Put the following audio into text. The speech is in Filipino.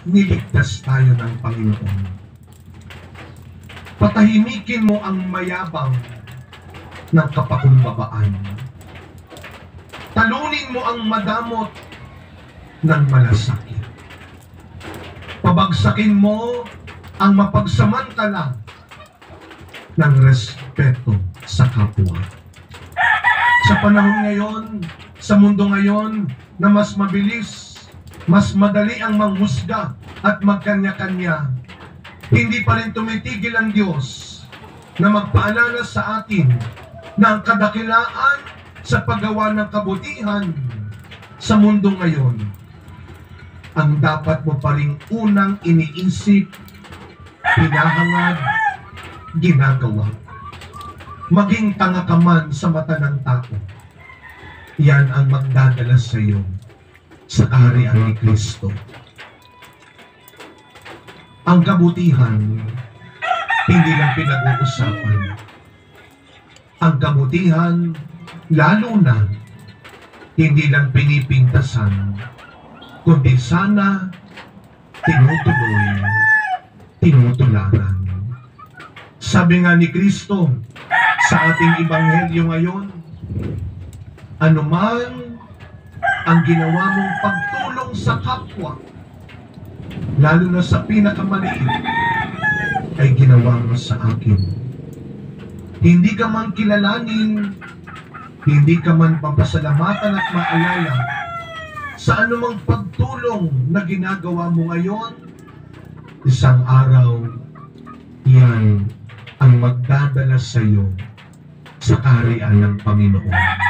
niligtas tayo ng Panginoon. Patahimikin mo ang mayabang ng kapakumbabaan. Talunin mo ang madamot ng malasakit. Pabagsakin mo ang mapagsamantala ng respeto sa kapwa. Sa panahon ngayon, sa mundo ngayon, na mas mabilis, mas madali ang manghusga at magkanya-kanya, hindi pa rin tumitigil ang Diyos na magpaalala sa atin na ang kadakilaan sa paggawa ng kabutihan sa mundo ngayon, ang dapat mo pa rin unang iniisip, pinahangad, ginagawa. Maging tanga ka man sa mata ng tao, yan ang magdadala sa iyo sa kaharian ni Kristo. Ang kabutihan, hindi lang pinag-uusapan. Ang kabutihan, lalo na, hindi lang pinipintasan, kundi sana tinutuloy, tinutularan. Sabi nga ni Kristo sa ating ebanghelyo ngayon, anuman ang ginawa mong pagtulong sa kapwa, lalo na sa pinakamaliit, ay ginawa mo sa akin. Hindi ka man kilalanin, hindi ka man papasalamatan at maalala sa anumang pagtulong na ginagawa mo ngayon, isang araw, yan ang magdadala sa iyo sa kaharian ng Panginoon.